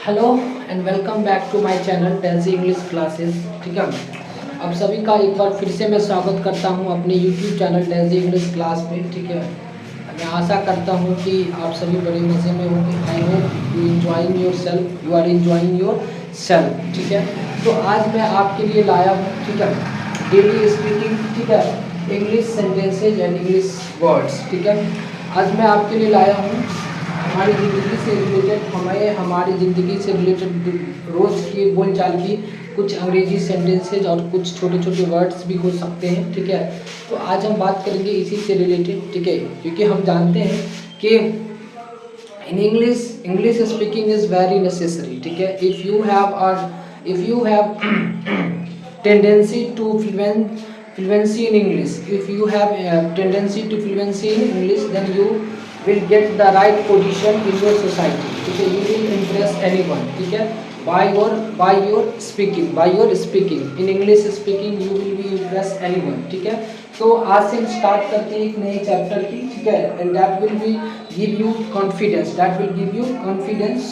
Hello and welcome back to my channel Tency English classes. ठीक है, अब सभी का एक बार फिर से मैं स्वागत करता हूं अपने YouTube channel Tency English class पे। ठीक है, मैं आशा करता हूं कि आप सभी बड़े मज़े में होंगे। I hope you enjoying your self, you are enjoying your self. ठीक है, तो आज मैं आपके लिए लाया हूँ, ठीक है, डेली स्पीकिंग, ठीक है, English sentences and English words. ठीक है, आज मैं आपके लिए लाया हूँ हमारी ज़िंदगी से रिलेटेड, हमारी ज़िंदगी से रिलेटेड रोज़ की बोलचाल की कुछ अंग्रेजी सेंटेंसेज और कुछ छोटे छोटे वर्ड्स भी हो सकते हैं। ठीक है, तो आज हम बात करेंगे इसी से रिलेटेड। ठीक है, क्योंकि हम जानते हैं कि in English speaking is very necessary. ठीक है, if you have tendency to fluency in English, if you have a tendency to fluency in English, then you will get the right position in your society. ठीक है, you will impress anyone. ठीक है, by your speaking in English speaking you will be impress anyone. ठीक है, तो आज से हम स्टार्ट करते हैं एक नए चैप्टर की। ठीक है, and that will be give you confidence,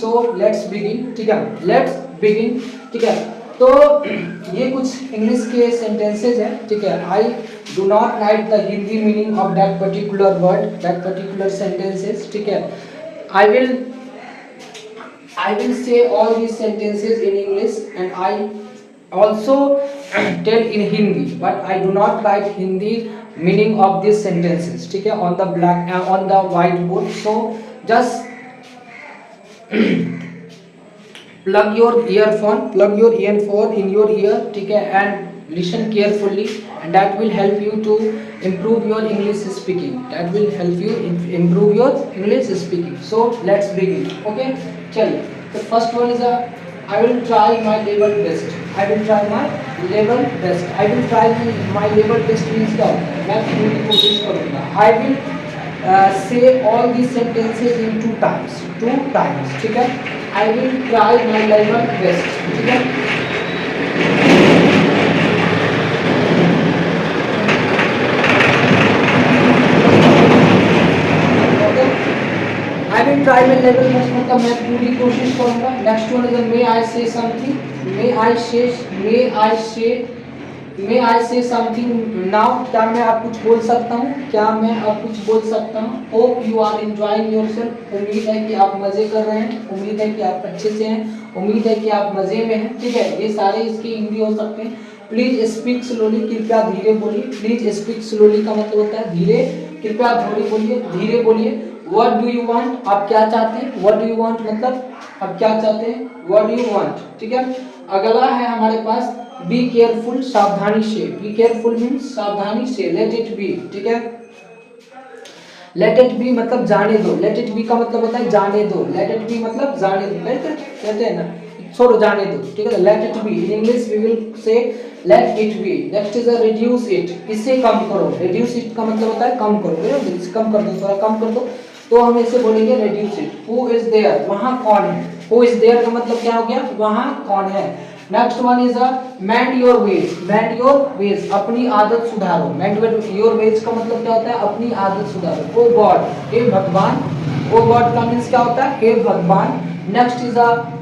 so let's begin. ठीक है, let's begin. ठीक है, तो ये कुछ इंग्लिश के सेंटेंसेज हैं। ठीक है, I do not right the Hindi meaning of that particular word, that particular sentences. ठीक है, I will say all these sentences in English and I also tell in Hindi, but I do not write Hindi meaning of these sentences. ठीक है, on the whiteboard. So just plug your earphone in your ear. ठीक है, and listen carefully, and that will help you to improve your English speaking. So let's begin. Okay, चलिए, the first one is I will try my level best. I will try my level best means क्या होता है? मैं पूरी कोशिश करूँगा। I will say all these sentences in two times. ठीक है, I will try my level best. ठीक है, I will try my level best मतलब मैं पूरी कोशिश करूँगा। Next one is may I say something. May I say something now. क्या मैं अब कुछ बोल सकता हूँ? Hope you are enjoying yourself. उम्मीद है कि आप मज़े कर रहे हैं, उम्मीद है कि आप अच्छे से हैं, उम्मीद है कि आप मज़े में हैं। ठीक है, ये सारे इसके हिंदी हो सकते हैं। प्लीज स्पीक स्लोली, कृपया धीरे बोलिए। प्लीज स्पीक स्लोली का मतलब होता है धीरे, कृपया धीरे बोलिए। व्हाट डू यू वांट, आप क्या चाहते हैं? व्हाट डू यू वांट मतलब आप क्या चाहते हैं? What do you want. ठीक है, अगला है हमारे पास बी केयरफुल, सावधानी से। बी केयरफुल मीन्स सावधानी से। Let it B. ठीक है, लेट इट बी मतलब जाने दो। लेट इट बी का मतलब होता है जाने दो। लेट इट बी मतलब जाने दो, कहते हैं ना, छोड़ो, जाने दो। ठीक है, let it be in English we will say let it be. Next is reduce it, इसे कम करो। रिड्यूस इट का मतलब होता है कम करो, इसे कम कर दो, थोड़ा कम कर दो, तो हम इसे बोलेंगे reduce it. Who is there, वहाँ कौन है? हु इज देयर का मतलब क्या हो गया? वहाँ कौन है। Next one is mend your ways, अपनी आदत सुधारो। मेंड योर वेज का मतलब क्या होता है? अपनी आदत सुधारो। ओ गॉड, हे भगवान। ओ गॉड का मीन्स क्या होता है? हे भगवान। नेक्स्ट इज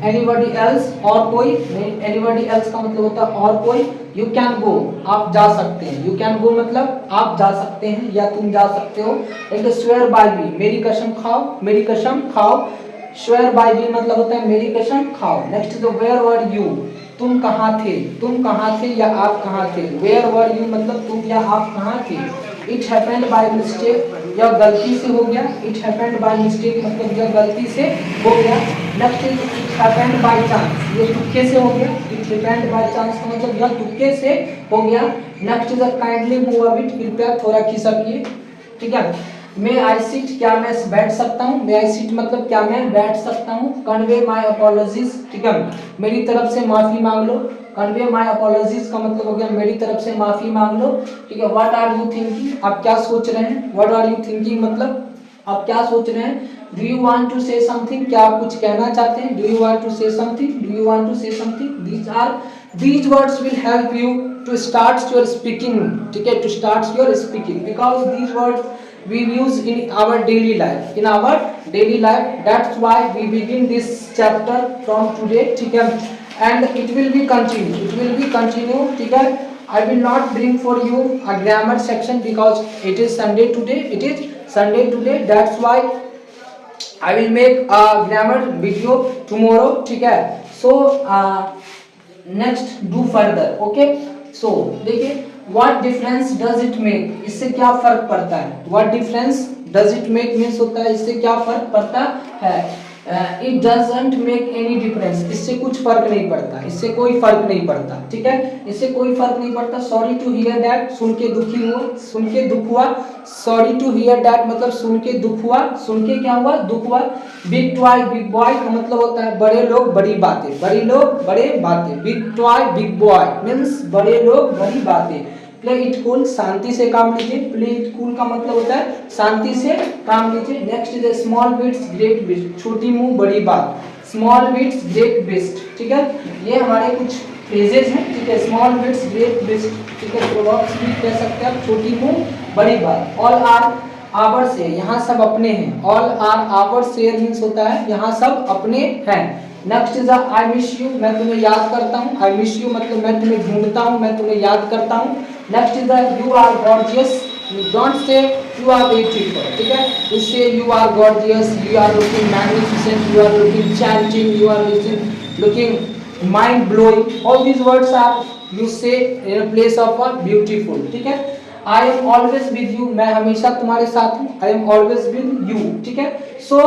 एनीबॉडी एल्स, और कोई। एनीबॉडी एल्स का मतलब होता है और कोई। यू कैन गो, आप जा सकते हैं। यू कैन गो मतलब आप जा सकते हैं या तुम जा सकते हो। एक स्वेयर बाय मी, मेरी कसम खाओ। स्वेयर बाय मी मतलब होता है मेरी कसम खाओ। Next is where were you, तुम कहाँ थे या आप कहाँ थे। वेयर वर यू मतलब तुम या आप कहाँ थे। इट हैपेंड बाय मिस्टेक, यह गलती से हो गया। इट हैपेंड बाय मिस्टेक मतलब यह गलती से हो गया। Next is it happened by chance, ये तुक्के से हो गया। इट हैपेंड बाय चांस का मतलब यह तुक्के से हो गया। Next is kindly move a bit, कृपया थोड़ा खिसकिए। ठीक है, मे आई सिट, क्या मैं बैठ सकता हूँ। मे आई सिट मतलब क्या मैं बैठ सकता हूँ। कन्वे माई अपॉलॉजीज, ठीक है, मेरी तरफ से माफी मांग लो। कन्वे माई अपॉलॉजीज का मतलब हो गया मेरी तरफ से माफी मांग लो। ठीक है, व्हाट आर यू थिंकिंग, आप क्या सोच रहे हैं। व्हाट आर यू थिंकिंग मतलब आप क्या सोच रहे हैं। Do you want to say something, क्या आप कुछ कहना चाहते हैं। Do you want to say something, these words will help you to start your speaking. ठीक है, to start your speaking because these words we use in our daily life, in our daily life. That's why we begin this chapter from today, ठीक है, and it will be continue, ठीक है. I will not bring for you a grammar section because it is Sunday today, that's why I will make a grammar video tomorrow, ठीक है. So next do further, okay. So देखिए, what difference does it make, इससे क्या फर्क पड़ता है. what difference does it make means होता है इससे क्या फर्क पड़ता है. it doesn't make any difference, इससे कुछ फर्क नहीं पड़ता, इससे कोई फर्क नहीं पड़ता, ठीक है, इससे कोई फर्क नहीं पड़ता. sorry to hear that, सुन के दुख हुआ. sorry to hear that मतलब सुन के दुख हुआ, सुन के क्या हुआ, दुख हुआ. big toy big boy का मतलब होता है बड़े लोग बड़ी बातें, big toy big boy means बड़े लोग बड़ी बातें. प्ले इट कूल, शांति से काम लीजिए. प्ले इट कूल का मतलब होता है शांति से काम लीजिए. Next is small bits great beast, छोटी मुंह बड़ी बात. स्मॉल बिट्स ग्रेट बिस्ट, ठीक है, ये हमारे कुछ फ्रेजेस हैं, ठीक है. स्मॉल बिट्स ग्रेट बिस्ट, ठीक है, प्रोवर्ब्स भी कह सकते हैं. छोटी मुंह बड़ी बात. ऑल आर आवर से, यहाँ सब अपने हैं. ऑल आर आवर शेयर मीन्स होता है यहाँ सब अपने हैं. Next is I miss you, मैं तुम्हें याद करता हूँ. आई मिस यू मतलब मैं तुम्हें ढूंढता हूँ, मैं तुम्हें याद करता हूँ. Next is you are gorgeous, don't say you are beautiful, ठीक है, you say you are gorgeous, you are looking magnificent, you are looking chanting, you are looking mind blowing. All these words are you say in place of a beautiful, ठीक है. I am always with you, मैं हमेशा तुम्हारे साथ हूँ. I am always with you, ठीक है. सो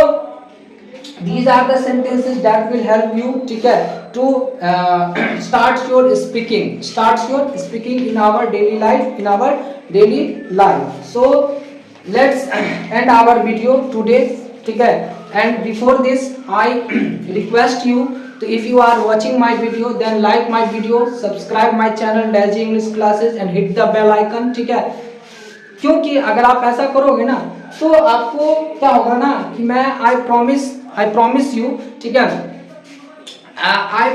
these are the sentences that will help you, ठीक है, to start your speaking in our daily life. So let's end our video today, ठीक है. and before this I request you to, if you are watching my video then like my video, subscribe my channel Lazy English Classes and hit the bell icon, ठीक है. क्योंकि अगर आप ऐसा करोगे ना तो आपको क्या होगा ना कि मैं आई प्रॉमिस यू, ठीक है, आई